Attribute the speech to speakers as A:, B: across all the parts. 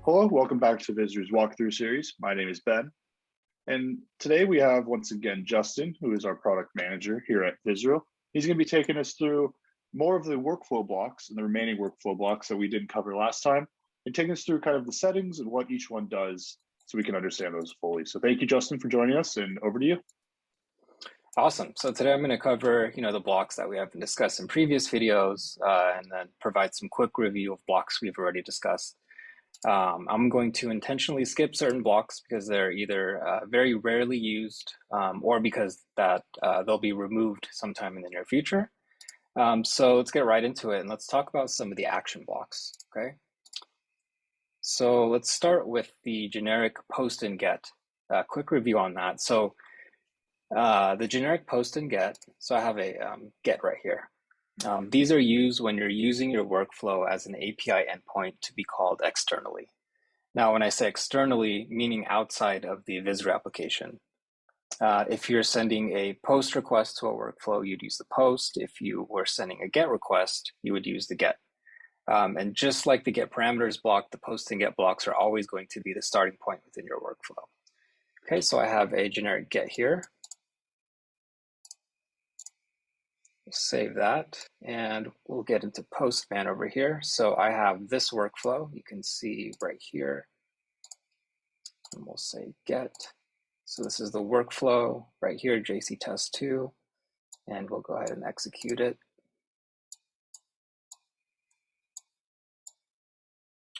A: Hello, welcome back to Vizru's walkthrough series. My name is Ben, and today we have once again Justin, who is our product manager here at Vizru. He's going to be taking us through more of the workflow blocks and the remaining workflow blocks that we didn't cover last time, and taking us through kind of the settings and what each one does so we can understand those fully. So thank you, Justin, for joining us, and over to you.
B: Awesome. So today I'm going to cover, the blocks that we have discussed in previous videos, and then provide some quick review of blocks we've already discussed. I'm going to intentionally skip certain blocks because they're either very rarely used or because they'll be removed sometime in the near future. So let's get right into it and let's talk about some of the action blocks, okay? So let's start with the generic post and get. Quick review on that. So the generic post and get, so I have a get right here. These are used when you're using your workflow as an API endpoint to be called externally. Now, when I say externally, meaning outside of the Vizru application. If you're sending a post request to a workflow, you'd use the post. If you were sending a get request, you would use the get. And just like the get parameters block, the post and get blocks are always going to be the starting point within your workflow. Okay, so I have a generic get here. Save that, and we'll get into Postman over here. So I have this workflow, you can see right here, and we'll say get. So this is the workflow right here, JC test 2, and we'll go ahead and execute it.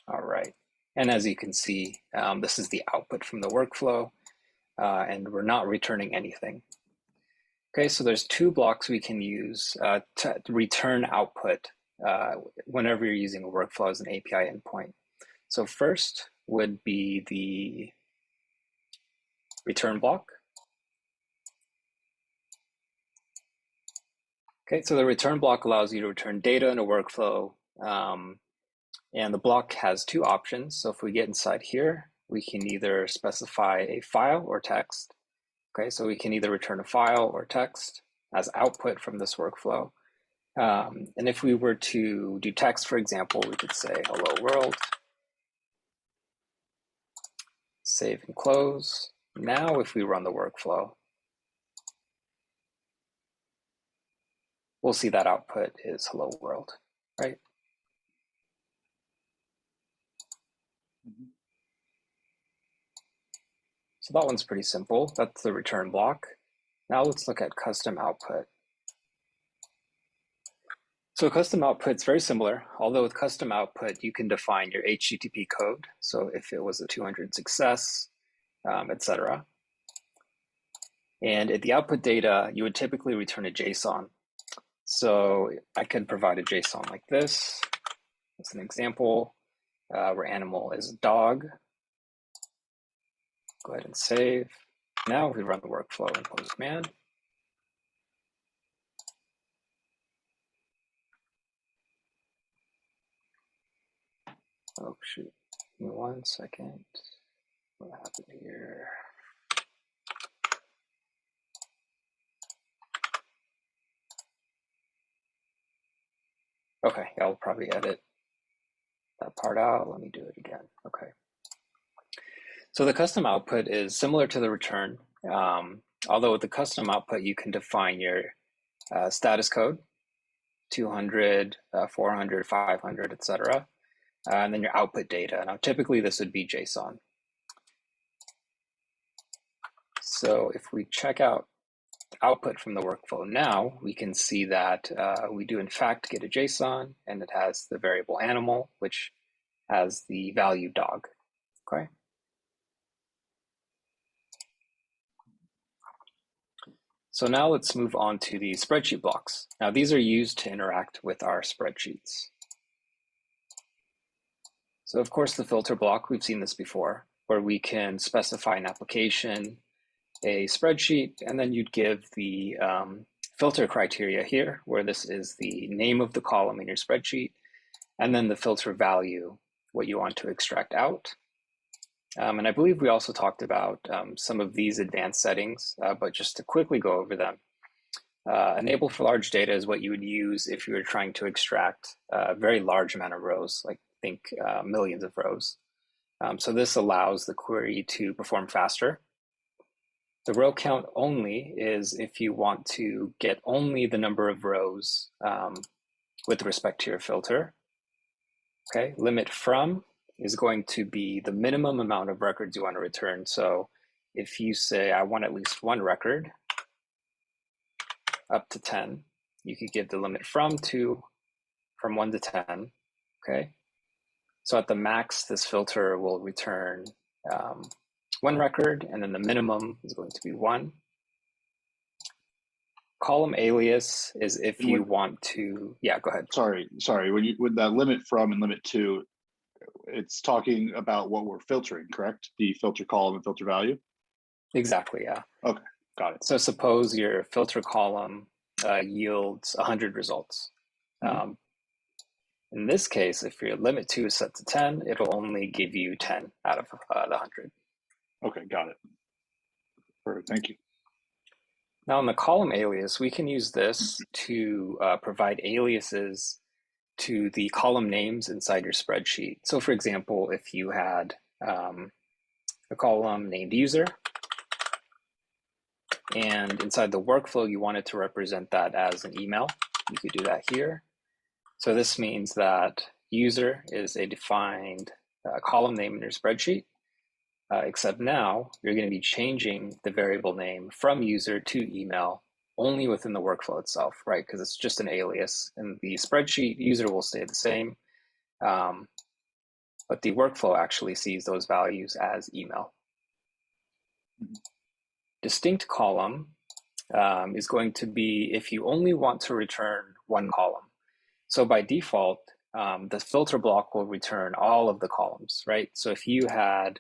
B: All right, and as you can see, this is the output from the workflow, and we're not returning anything. Okay, so there's two blocks we can use to return output whenever you're using a workflow as an API endpoint. So first would be the return block. Okay, so the return block allows you to return data in a workflow, and the block has two options. So if we get inside here, we can either specify a file or text. Okay, so we can either return a file or text as output from this workflow. And if we were to do text, for example, we could say hello world, save and close. Now, if we run the workflow, we'll see that output is hello world, right? So that one's pretty simple. That's the return block. Now let's look at custom output. So custom output's very similar, although with custom output, you can define your HTTP code. So if it was a 200 success, etc. And at the output data, you would typically return a JSON. So I could provide a JSON like this. That's an example where animal is dog. Go ahead and save. Now we run the workflow in Postman. Oh shoot, give me 1 second. What happened here? Okay, I'll probably edit that part out. Let me do it again. Okay. So the custom output is similar to the return, although with the custom output, you can define your status code, 200, 400, 500, etc. And then your output data. Now, typically this would be JSON. So if we check out the output from the workflow now, we can see that we do in fact get a JSON, and it has the variable animal, which has the value dog, okay? So now let's move on to the spreadsheet blocks. Now these are used to interact with our spreadsheets. So of course the filter block, we've seen this before, where we can specify an application, a spreadsheet, and then you'd give the filter criteria here, where this is the name of the column in your spreadsheet, and then the filter value, what you want to extract out. And I believe we also talked about some of these advanced settings, but just to quickly go over them. Enable for large data is what you would use if you were trying to extract a very large amount of rows, like think millions of rows. So this allows the query to perform faster. The row count only is if you want to get only the number of rows with respect to your filter. Okay, limit from is going to be the minimum amount of records you want to return. So if you say, I want at least one record, up to 10, you could give the limit from 1 to 10, okay? So at the max, this filter will return one record, and then the minimum is going to be 1. Column alias is if you want to, yeah, go ahead.
A: Sorry. With that limit from and limit to, it's talking about what we're filtering, correct? The filter column and filter value?
B: Exactly, yeah.
A: Okay, got it.
B: So suppose your filter column yields 100 results. In this case, if your limit to is set to 10, it'll only give you 10 out of the 100.
A: Okay, got it. Perfect, thank you.
B: Now in the column alias, we can use this to provide aliases to the column names inside your spreadsheet. So for example, if you had a column named user, and inside the workflow, you wanted to represent that as an email, you could do that here. So this means that user is a defined column name in your spreadsheet, except now you're going to be changing the variable name from user to email only within the workflow itself, right? Because it's just an alias. In the spreadsheet, user will stay the same, but the workflow actually sees those values as email. Distinct column is going to be if you only want to return one column. So by default, the filter block will return all of the columns, right? So if you had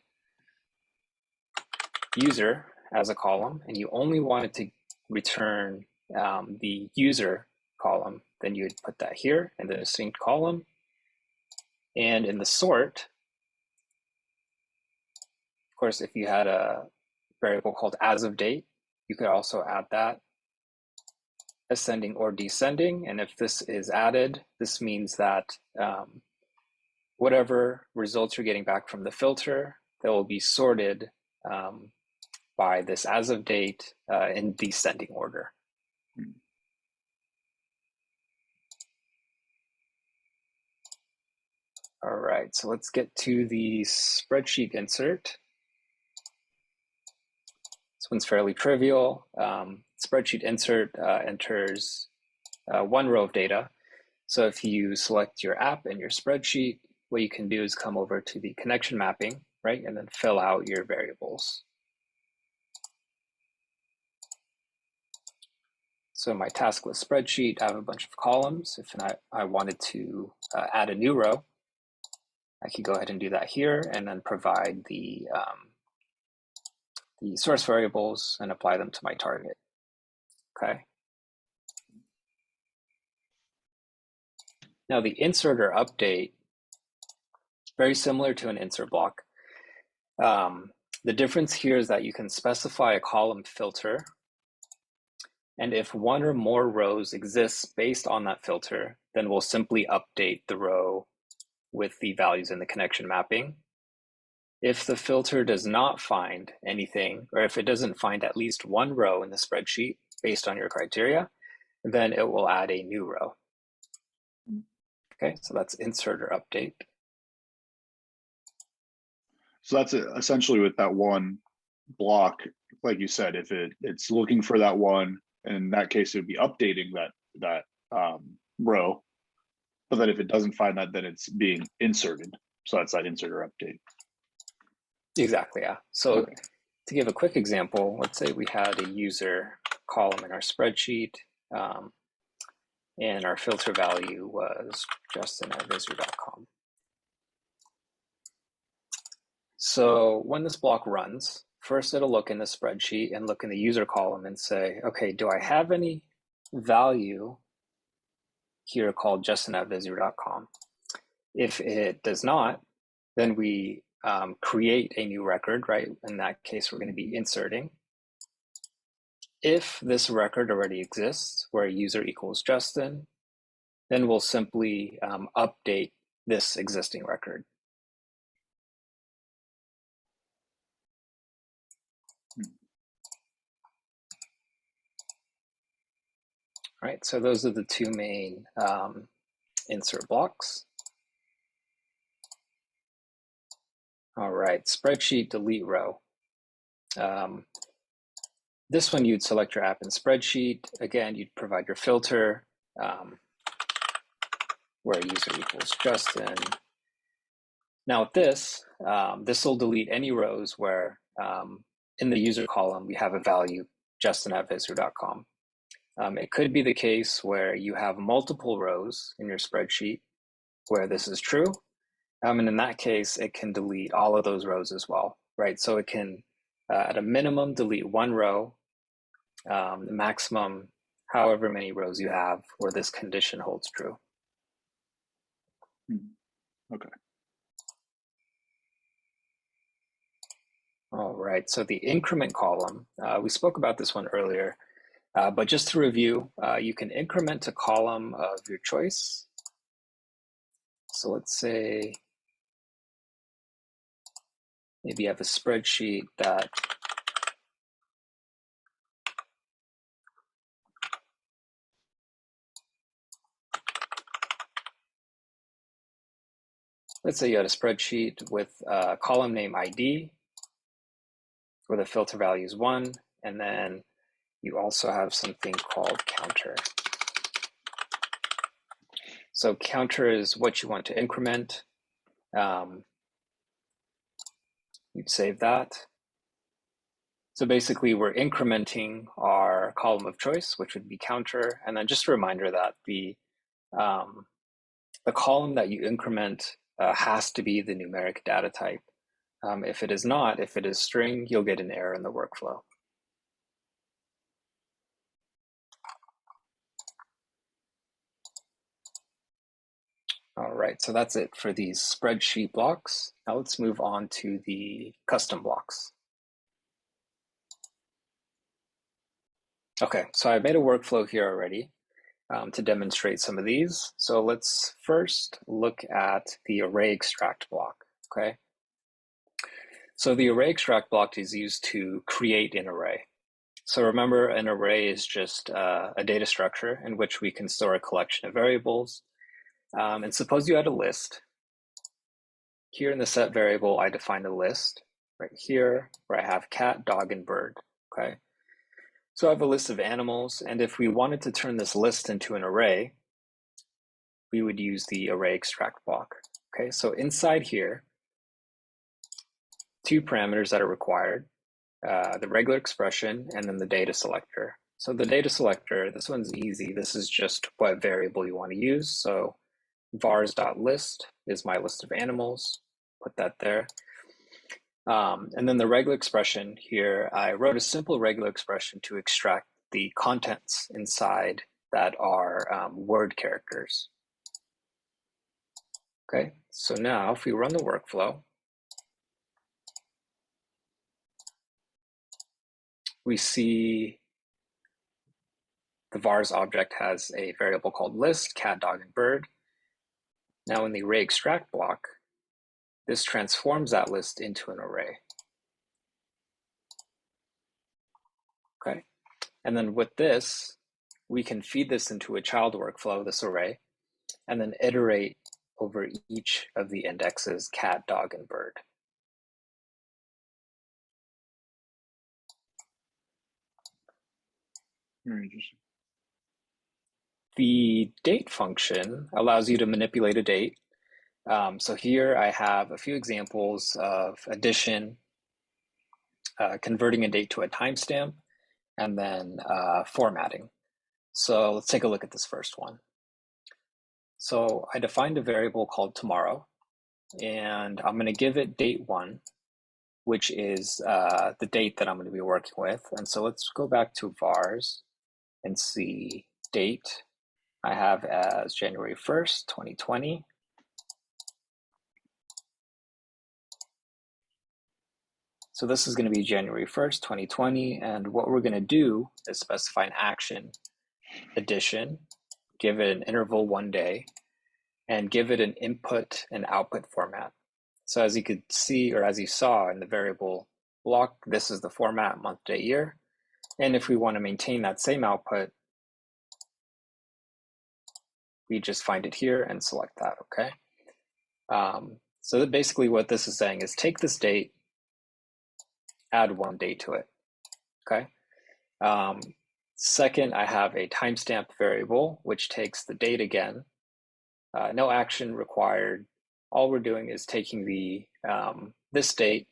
B: user as a column and you only wanted to return the user column, then you would put that here in the distinct column. And in the sort, of course, if you had a variable called as of date, you could also add that, ascending or descending. And if this is added, this means that whatever results you're getting back from the filter, they will be sorted by this as of date in descending order. All right, so let's get to the spreadsheet insert. This one's fairly trivial. Spreadsheet insert enters one row of data. So if you select your app and your spreadsheet, what you can do is come over to the connection mapping, right? And then fill out your variables. So my task list spreadsheet, I have a bunch of columns. If I wanted to add a new row, I could go ahead and do that here and then provide the source variables and apply them to my target, okay? Now the insert or update, very similar to an insert block. The difference here is that you can specify a column filter, and if one or more rows exists based on that filter, then we'll simply update the row with the values in the connection mapping. If the filter does not find anything, or if it doesn't find at least one row in the spreadsheet based on your criteria, then it will add a new row. Okay, so that's insert or update.
A: So that's essentially with that one block, like you said, if it's looking for that one, in that case, it would be updating that row. But then if it doesn't find that, then it's being inserted. So that's that insert or update.
B: Exactly, yeah. So to give a quick example, let's say we had a user column in our spreadsheet, and our filter value was justin@vizru.com. So when this block runs, first it'll look in the spreadsheet and look in the user column and say, okay, do I have any value here called justin@vizru.com? If it does not, then we create a new record, right? In that case, we're going to be inserting. If this record already exists, where user equals Justin, then we'll simply update this existing record. All right, so those are the two main insert blocks. All right, spreadsheet delete row. This one, you'd select your app in spreadsheet. Again, you'd provide your filter where user equals Justin. Now with this, this will delete any rows where in the user column, we have a value, justin@vizru.com. It could be the case where you have multiple rows in your spreadsheet where this is true. And in that case, it can delete all of those rows as well, right? So it can, at a minimum, delete one row, the maximum, however many rows you have where this condition holds true.
A: Okay.
B: All right, so the increment column, we spoke about this one earlier, but just to review, you can increment a column of your choice. So let's say maybe you have a spreadsheet that let's say you had a spreadsheet with a column name ID, where the filter value is 1, and then you also have something called counter. So counter is what you want to increment. You'd save that. So basically, we're incrementing our column of choice, which would be counter. And then just a reminder that the column that you increment has to be the numeric data type. If it is not, if it is string, you'll get an error in the workflow. All right, so that's it for these spreadsheet blocks. Now let's move on to the custom blocks. Okay, so I made a workflow here already to demonstrate some of these. So let's first look at the array extract block, okay? So the array extract block is used to create an array. So remember, an array is just a data structure in which we can store a collection of variables. And suppose you had a list. Here in the set variable, I defined a list right here where I have cat, dog, and bird, okay? So I have a list of animals, and if we wanted to turn this list into an array, we would use the array extract block, okay? So inside here, two parameters that are required, the regular expression and then the data selector. So the data selector, this one's easy. This is just what variable you want to use. So vars.list is my list of animals, put that there. And then the regular expression here, I wrote a simple regular expression to extract the contents inside that are word characters. Okay, so now if we run the workflow, we see the vars object has a variable called list, cat, dog, and bird. Now in the array extract block, this transforms that list into an array. Okay, and then with this, we can feed this into a child workflow, this array, and then iterate over each of the indexes, cat, dog, and bird.
A: Very interesting.
B: The date function allows you to manipulate a date. So here I have a few examples of addition, converting a date to a timestamp, and then formatting. So let's take a look at this first one. So I defined a variable called tomorrow, and I'm going to give it date 1, which is the date that I'm going to be working with. And so let's go back to vars and see date I have as January 1st, 2020. So this is going to be January 1st, 2020. And what we're going to do is specify an action, addition, give it an interval 1 day, and give it an input and output format. So as you could see, or as you saw in the variable block, this is the format, month, day, year. And if we want to maintain that same output, we just find it here and select that, okay? So that basically what this is saying is take this date, add one date to it, okay? Second, I have a timestamp variable, which takes the date again. No action required. All we're doing is taking the this date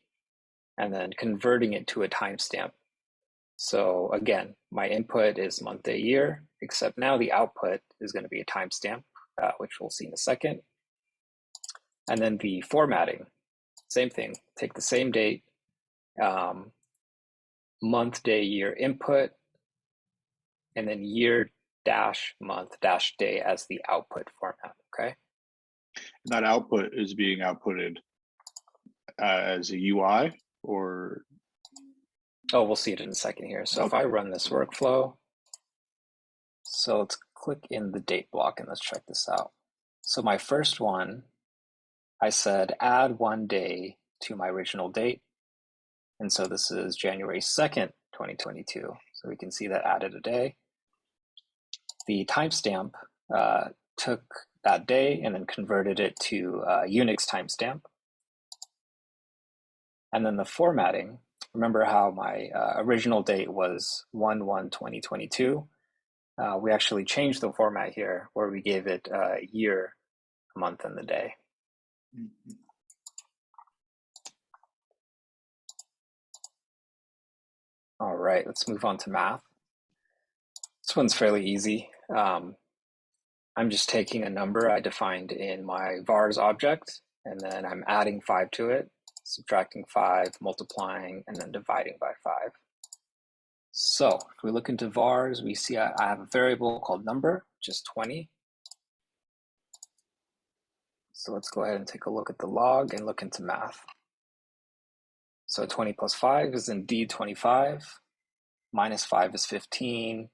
B: and then converting it to a timestamp. So again, my input is month, day, year, except now the output is going to be a timestamp, which we'll see in a second. And then the formatting, same thing. Take the same date, month, day, year input, and then year dash month dash day as the output format, okay?
A: And that output is being outputted as a UI or?
B: Oh, we'll see it in a second here. So
A: Okay.
B: if I run this workflow, so let's click in the date block and let's check this out. So my first one, I said add one day to my original date. And so this is January 2nd, 2022. So we can see that added a day. The timestamp took that day and then converted it to a Unix timestamp. And then the formatting, remember how my original date was 1/1/2022? We actually changed the format here where we gave it a year, a month, and the day. All right, let's move on to math. This one's fairly easy. I'm just taking a number I defined in my vars object, and then I'm adding 5 to it, subtracting 5, multiplying, and then dividing by 5. So if we look into vars, we see I have a variable called number, which is 20. So let's go ahead and take a look at the log and look into math. So 20 plus 5 is indeed 25, minus 5 is 15,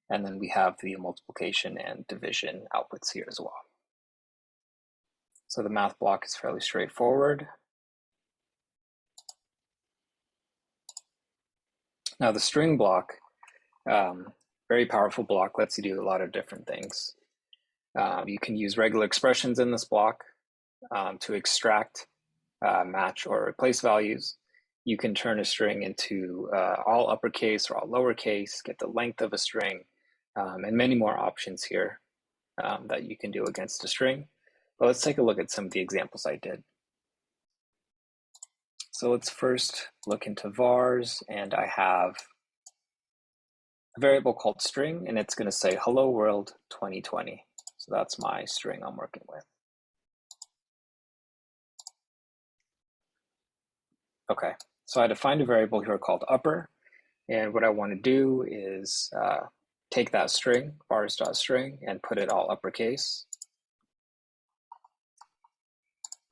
B: and then we have the multiplication and division outputs here as well. So the math block is fairly straightforward. Now the string block, very powerful block, lets you do a lot of different things. You can use regular expressions in this block to extract, match, or replace values. You can turn a string into all uppercase or all lowercase, get the length of a string, and many more options here that you can do against a string. But let's take a look at some of the examples I did. So let's first look into vars, and I have a variable called string, and it's going to say hello world 2020. So that's my string I'm working with. Okay, so I defined a variable here called upper, and what I want to do is take that string, vars.string, and put it all uppercase.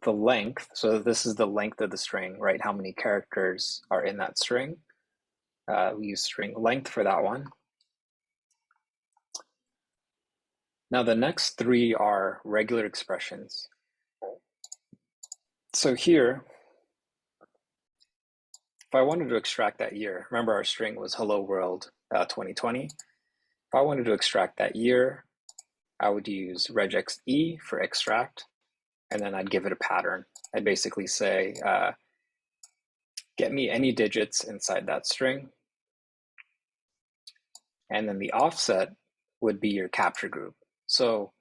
B: The length, so this is the length of the string, right? How many characters are in that string? We use string length for that one. Now the next 3 are regular expressions. So here, if I wanted to extract that year, remember our string was hello world 2020. If I wanted to extract that year, I would use regex-e for extract, and then I'd give it a pattern. I'd basically say, get me any digits inside that string. And then the offset would be your capture group. So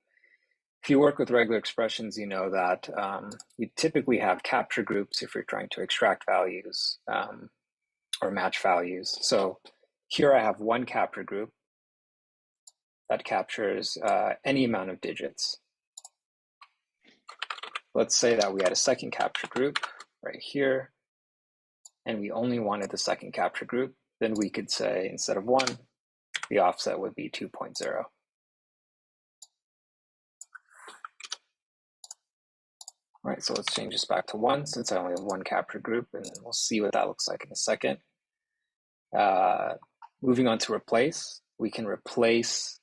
B: if you work with regular expressions, you know that you typically have capture groups if you're trying to extract values or match values. So here I have one capture group that captures any amount of digits. Let's say that we had a second capture group right here, and we only wanted the second capture group. Then we could say, instead of 1, the offset would be 2.0. All right, so let's change this back to 1 since I only have one capture group, and then we'll see what that looks like in a second. Moving on to replace, we can replace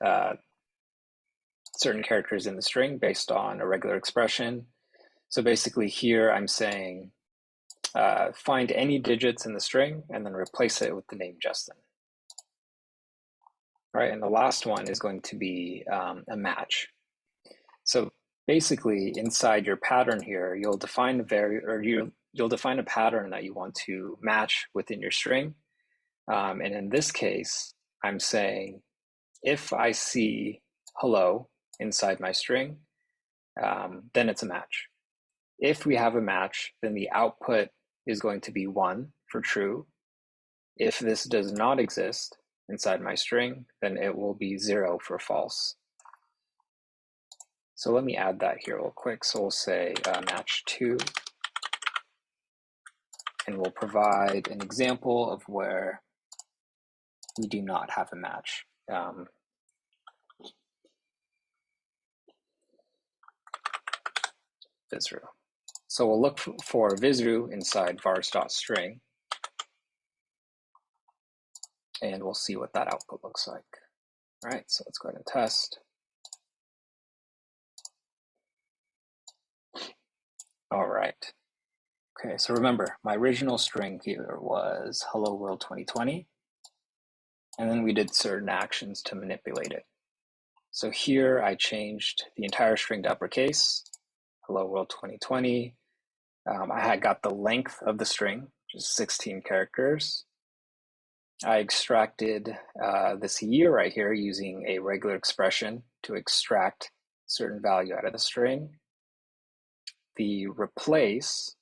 B: certain characters in the string based on a regular expression. So basically here I'm saying find any digits in the string and then replace it with the name Justin. All right, and the last one is going to be a match. So basically, inside your pattern here, you'll define you'll define a pattern that you want to match within your string. And in this case, I'm saying if I see hello inside my string, then it's a match. If we have a match, then the output is going to be 1 for true. If this does not exist inside my string, then it will be 0 for false. So let me add that here real quick. So we'll say match 2, and we'll provide an example of where we do not have a match. Vizru. So we'll look for Vizru inside vars.string, and we'll see what that output looks like. All right, so let's go ahead and test. All right. Okay, so remember, my original string here was hello world 2020, and then we did certain actions to manipulate it. So here I changed the entire string to uppercase, hello world 2020. I had got the length of the string, which is 16 characters. I extracted this year right here using a regular expression to extract certain value out of the string. The replace,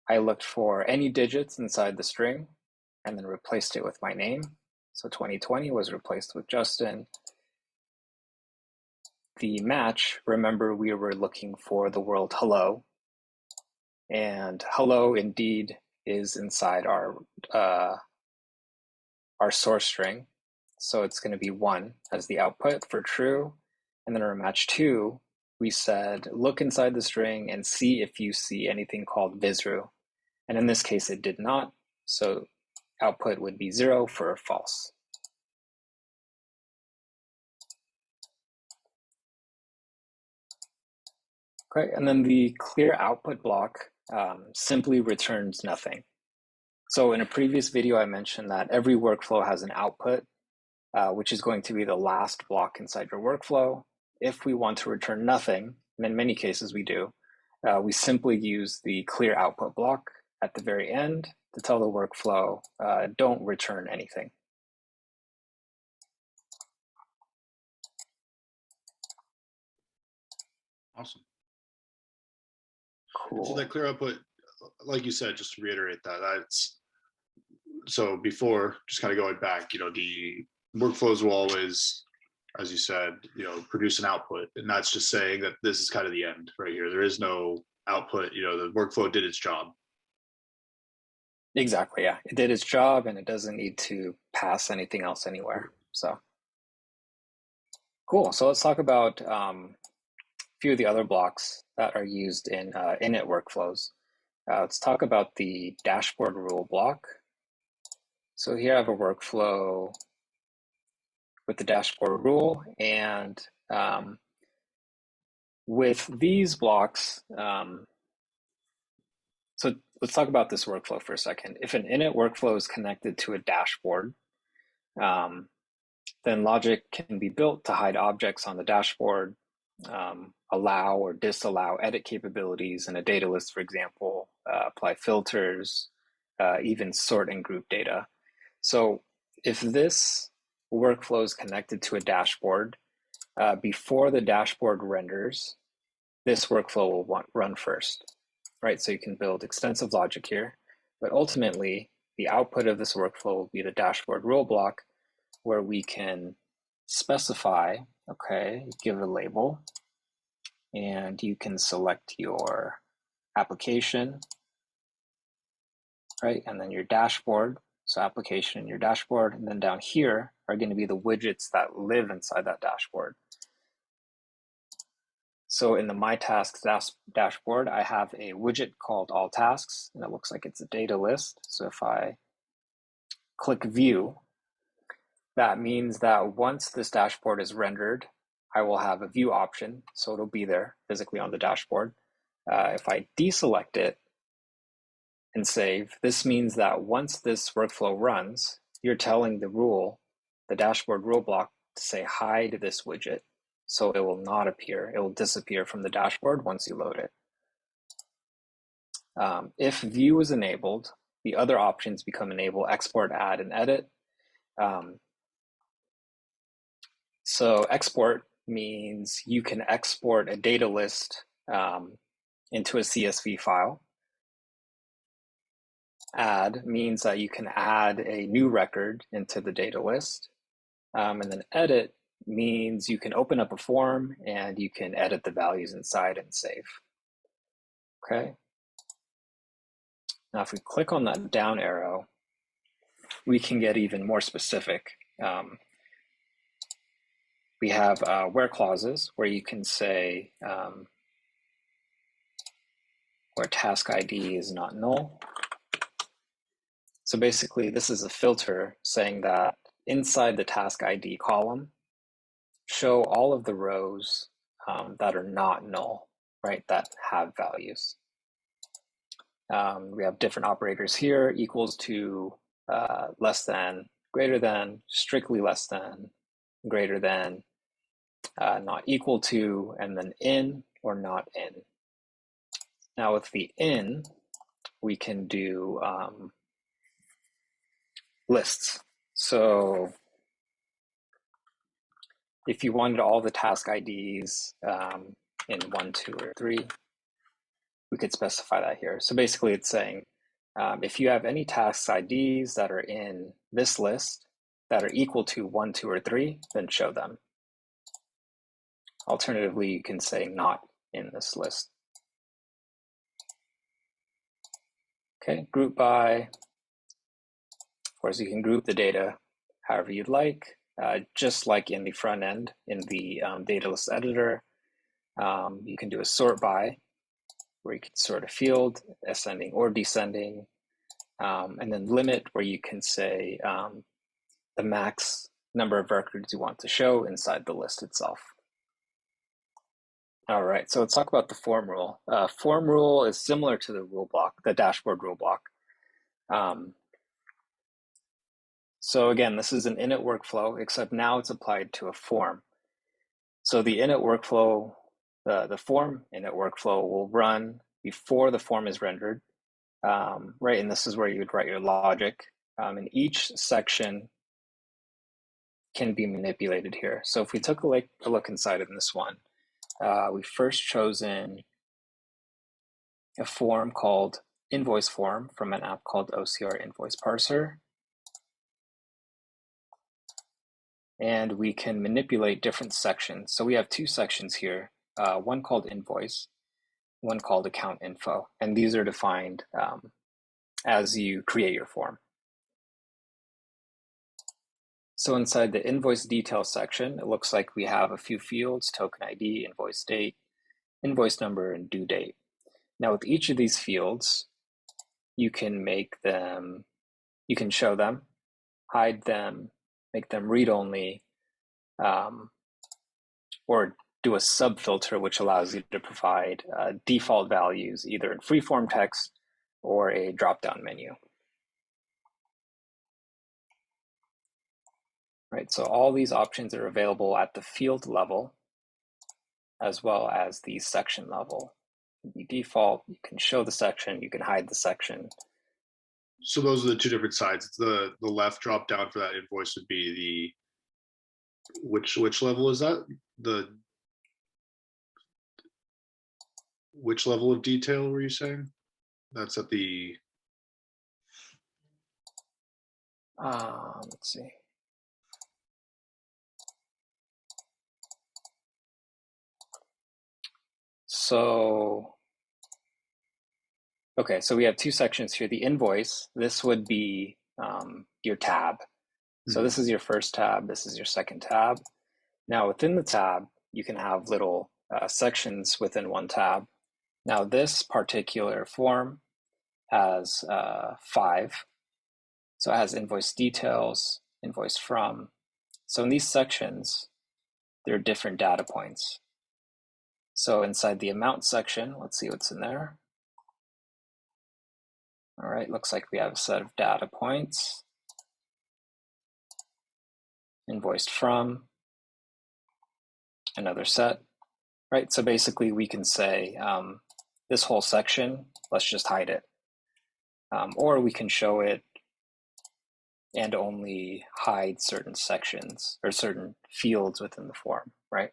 B: I looked for any digits inside the string and then replaced it with my name. So 2020 was replaced with Justin. The match, remember we were looking for the word hello, and hello indeed is inside our source string. So it's going to be 1 as the output for true. And then our match 2, we said, look inside the string and see if you see anything called Vizru. And in this case, it did not. So output would be 0 for false. Okay, and then the clear output block simply returns nothing. So in a previous video, I mentioned that every workflow has an output, which is going to be the last block inside your workflow. If we want to return nothing, and in many cases we do, we simply use the clear output block at the very end to tell the workflow, don't return anything.
C: Awesome.
B: Cool.
C: So that clear output, like you said, just to reiterate that's so before, just kind of going back, the workflows will always, as you said, produce an output, and that's just saying that this is kind of the end right here. There is no output. The workflow did its job.
B: Exactly. Yeah, it did its job, and it doesn't need to pass anything else anywhere. So cool. So let's talk about a few of the other blocks that are used in init workflows. Let's talk about the dashboard rule block. So here I have a workflow with the dashboard rule, and with these blocks, so let's talk about this workflow for a second. If an init workflow is connected to a dashboard, then logic can be built to hide objects on the dashboard, allow or disallow edit capabilities in a data list, for example, apply filters, even sort and group data. So if this workflow is connected to a dashboard, before the dashboard renders, this workflow will run first, right? So you can build extensive logic here, but ultimately the output of this workflow will be the dashboard rule block, where we can specify, okay, give a label, and you can select your application, right? And then your dashboard, so application and your dashboard, and then down here are going to be the widgets that live inside that dashboard. So in the My Tasks dashboard, I have a widget called All Tasks, and it looks like it's a data list. So if I click View, that means that once this dashboard is rendered, I will have a view option, so it'll be there physically on the dashboard. If I deselect it and save, this means that once this workflow runs, you're telling the dashboard rule block, to say hide this widget. so it will not appear. It will disappear from the dashboard once you load it. If view is enabled, the other options become enable, export, add, and edit. So export means you can export a data list into a CSV file. Add means that you can add a new record into the data list. And then edit means you can open up a form and you can edit the values inside and save. Okay. Now, if we click on that down arrow, we can get even more specific. We have where clauses, where you can say where task ID is not null. So basically, this is a filter saying that inside the task ID column, show all of the rows that are not null, right, that have values. We have different operators here, equals to, less than, greater than, strictly less than, greater than, not equal to, and then in or not in. Now with the in, we can do lists. So if you wanted all the task IDs in 1, 2, or 3, we could specify that here. So basically it's saying, if you have any task IDs that are in this list that are equal to 1, 2, or 3, then show them. Alternatively, you can say not in this list. Okay, group by. Of course, you can group the data however you'd like, just like in the front end in the data list editor. You can do a sort by, where you can sort a field, ascending or descending, and then limit, where you can say the max number of records you want to show inside the list itself. All right, so let's talk about the form rule. Form rule is similar to the rule block, the dashboard rule block. So again, this is an init workflow, except now it's applied to a form. So the init workflow, the form init workflow will run before the form is rendered, right? And this is where you would write your logic. And each section can be manipulated here. So if we took a look inside of this one, we've first chosen a form called invoice form from an app called OCR Invoice Parser. And we can manipulate different sections. So we have 2 sections here, one called invoice, one called account info. And these are defined as you create your form. So inside the invoice detail section, it looks like we have a few fields: token ID, invoice date, invoice number, and due date. Now with each of these fields, you can make them, you can show them, hide them, make them read-only, or do a sub-filter, which allows you to provide default values either in free-form text or a drop-down menu. Right, so all these options are available at the field level as well as the section level. The default, you can show the section, you can hide the section.
C: So those are the 2 different sides. The left drop down for that invoice would be the which level is that? Which level of detail were you saying? That's at the
B: let's see. So, okay, so we have 2 sections here. The invoice, this would be your tab. So this is your first tab, this is your second tab. Now within the tab, you can have little sections within one tab. Now this particular form has 5. So it has invoice details, invoice from. So in these sections, there are different data points. So inside the amount section, let's see what's in there. All right, looks like we have a set of data points. Invoiced from, another set, right? So basically we can say this whole section, let's just hide it. Or we can show it and only hide certain sections or certain fields within the form, right?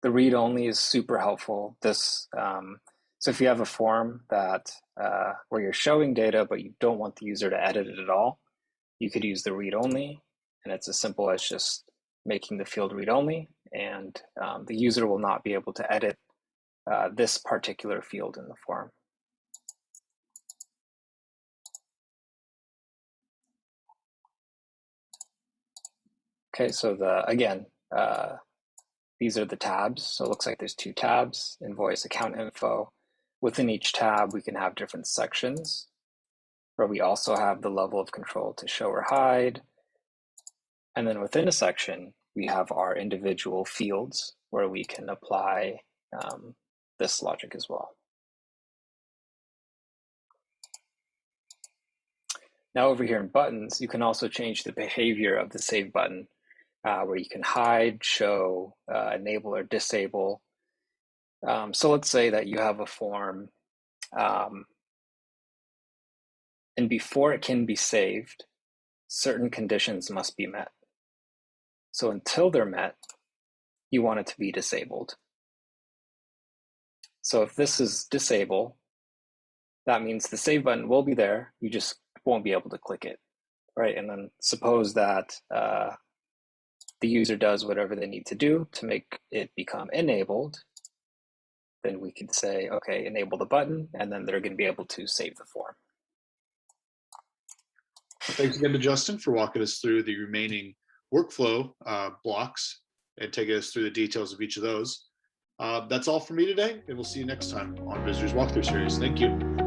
B: The read only is super helpful. So if you have a form that where you're showing data, but you don't want the user to edit it at all, you could use the read only, and it's as simple as just making the field read only, and the user will not be able to edit this particular field in the form. Okay, so again, these are the tabs. So it looks like there's 2 tabs, invoice, account info. Within each tab, we can have different sections where we also have the level of control to show or hide. And then within a section, we have our individual fields where we can apply this logic as well. Now over here in buttons, you can also change the behavior of the save button, where you can hide, show, enable, or disable. So let's say that you have a form, and before it can be saved, certain conditions must be met. So until they're met, you want it to be disabled. So if this is disable, that means the save button will be there, you just won't be able to click it, right? And then suppose that the user does whatever they need to do to make it become enabled, then we can say, okay, enable the button, and then they're going to be able to save the form.
C: Thanks again to Justin for walking us through the remaining workflow blocks and taking us through the details of each of those. That's all for me today, and we'll see you next time on Vizru's walkthrough series. Thank you.